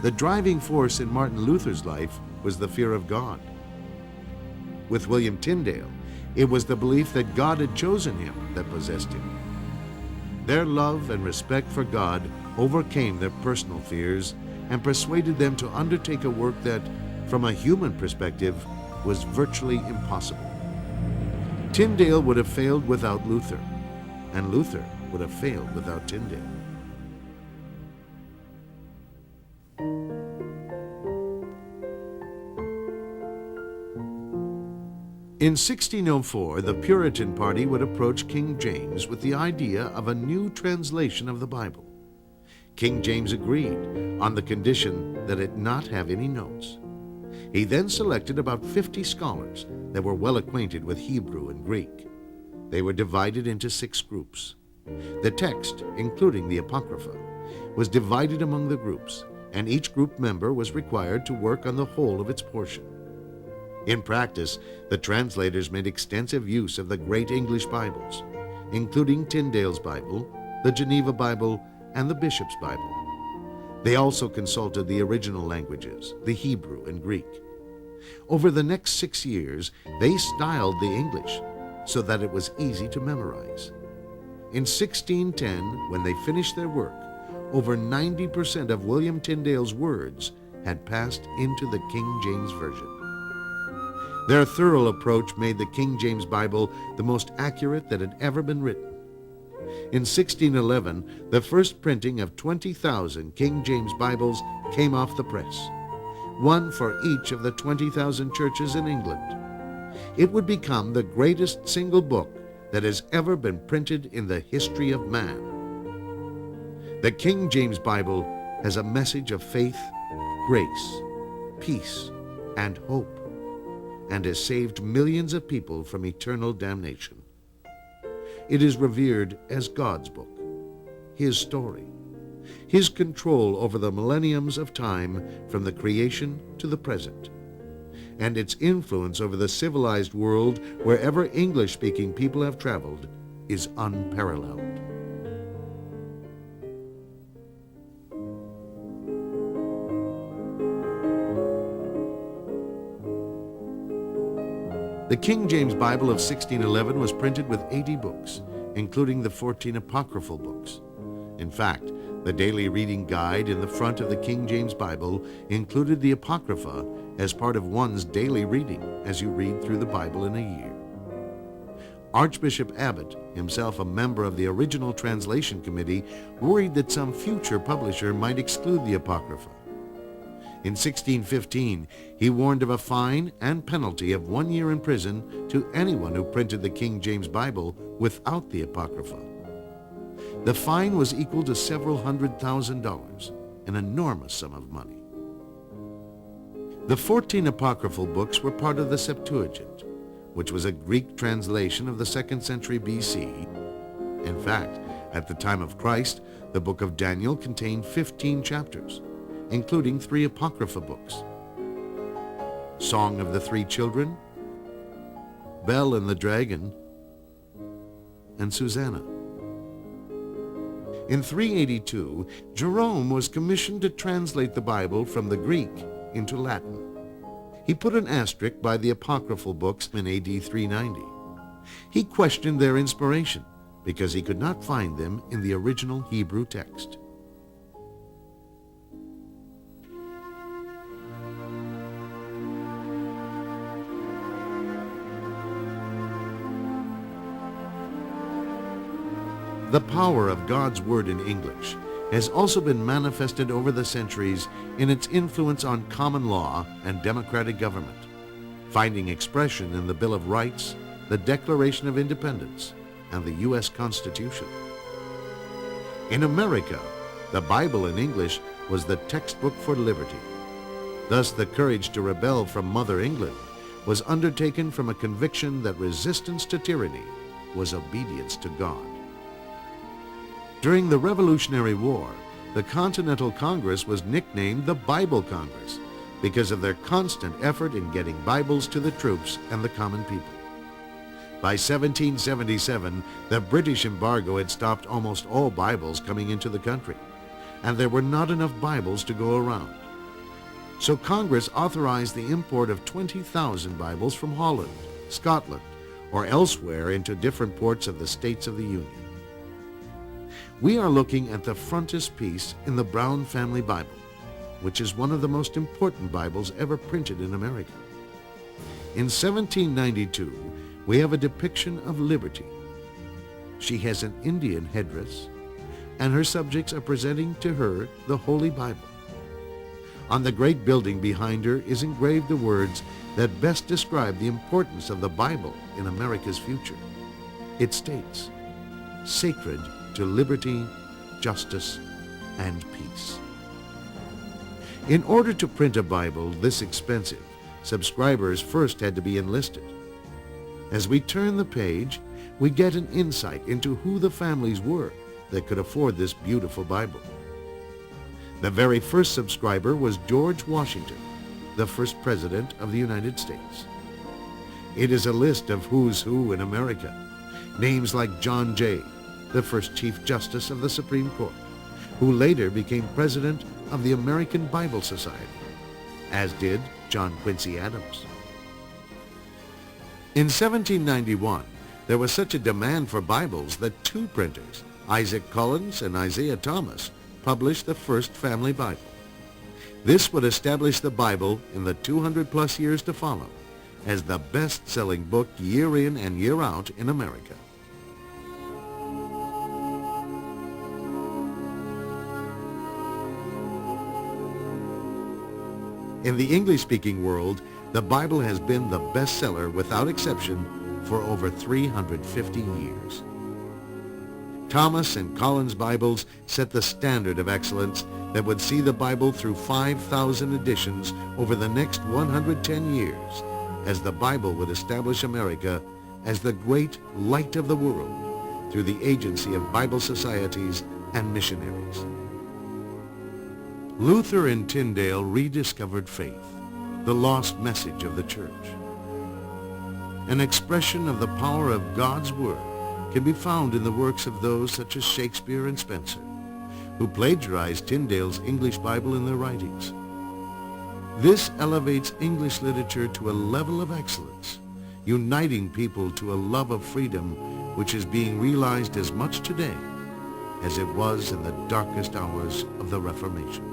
The driving force in Martin Luther's life was the fear of God. With William Tyndale, it was the belief that God had chosen him that possessed him. Their love and respect for God overcame their personal fears and persuaded them to undertake a work that, from a human perspective, was virtually impossible. Tyndale would have failed without Luther, and Luther would have failed without Tyndale. In 1604, the Puritan party would approach King James with the idea of a new translation of the Bible. King James agreed on the condition that it not have any notes. He then selected about 50 scholars that were well acquainted with Hebrew and Greek. They were divided into 6 groups. The text, including the Apocrypha, was divided among the groups, and each group member was required to work on the whole of its portion. In practice, the translators made extensive use of the great English Bibles, including Tyndale's Bible, the Geneva Bible, and the Bishop's Bible. They also consulted the original languages, the Hebrew and Greek. Over the next 6 years, they styled the English so that it was easy to memorize. In 1610, when they finished their work, over 90% of William Tyndale's words had passed into the King James Version. Their thorough approach made the King James Bible the most accurate that had ever been written. In 1611, the first printing of 20,000 King James Bibles came off the press, one for each of the 20,000 churches in England. It would become the greatest single book that has ever been printed in the history of man. The King James Bible has a message of faith, grace, peace, and hope, and has saved millions of people from eternal damnation. It is revered as God's book, His story, His control over the millenniums of time from the creation to the present, and its influence over the civilized world wherever English-speaking people have traveled is unparalleled. The King James Bible of 1611 was printed with 80 books, including the 14 apocryphal books. In fact, the daily reading guide in the front of the King James Bible included the Apocrypha as part of one's daily reading as you read through the Bible in a year. Archbishop Abbott, himself a member of the original translation committee, worried that some future publisher might exclude the Apocrypha. In 1615, he warned of a fine and penalty of 1 year in prison to anyone who printed the King James Bible without the Apocrypha. The fine was equal to several $100,000, an enormous sum of money. The 14 apocryphal books were part of the Septuagint, which was a Greek translation of the 2nd century BC. In fact, at the time of Christ, the book of Daniel contained 15 chapters, including 3 apocrypha books: Song of the Three Children, Bel and the Dragon, and Susanna. In 382, Jerome was commissioned to translate the Bible from the Greek into Latin. He put an asterisk by the apocryphal books in AD 390. He questioned their inspiration because he could not find them in the original Hebrew text. The power of God's Word in English has also been manifested over the centuries in its influence on common law and democratic government, finding expression in the Bill of Rights, the Declaration of Independence, and the U.S. Constitution. In America, the Bible in English was the textbook for liberty. Thus, the courage to rebel from Mother England was undertaken from a conviction that resistance to tyranny was obedience to God. During the Revolutionary War, the Continental Congress was nicknamed the Bible Congress because of their constant effort in getting Bibles to the troops and the common people. By 1777, the British embargo had stopped almost all Bibles coming into the country, and there were not enough Bibles to go around. So Congress authorized the import of 20,000 Bibles from Holland, Scotland, or elsewhere into different ports of the States of the Union. We are looking at the frontispiece in the Brown Family Bible, which is one of the most important Bibles ever printed in America. In 1792, we have a depiction of liberty. She has an Indian headdress, and her subjects are presenting to her the Holy Bible. On the great building behind her is engraved the words that best describe the importance of the Bible in America's future. It states, "Sacred to liberty, justice, and peace." In order to print a Bible this expensive, subscribers first had to be enlisted. As we turn the page, we get an insight into who the families were that could afford this beautiful Bible. The very first subscriber was George Washington, the first President of the United States. It is a list of who's who in America. Names like John Jay, the first Chief Justice of the Supreme Court, who later became President of the American Bible Society, as did John Quincy Adams. In 1791, there was such a demand for Bibles that two printers, Isaac Collins and Isaiah Thomas, published the first family Bible. This would establish the Bible in the 200-plus years to follow as the best-selling book year in and year out in America. In the English-speaking world, the Bible has been the bestseller without exception for over 350 years. Thomas and Collins Bibles set the standard of excellence that would see the Bible through 5,000 editions over the next 110 years, as the Bible would establish America as the great light of the world through the agency of Bible societies and missionaries. Luther in Tyndale rediscovered faith, the lost message of the church. An expression of the power of God's Word can be found in the works of those such as Shakespeare and Spencer, who plagiarized Tyndale's English Bible in their writings. This elevates English literature to a level of excellence, uniting people to a love of freedom which is being realized as much today as it was in the darkest hours of the Reformation.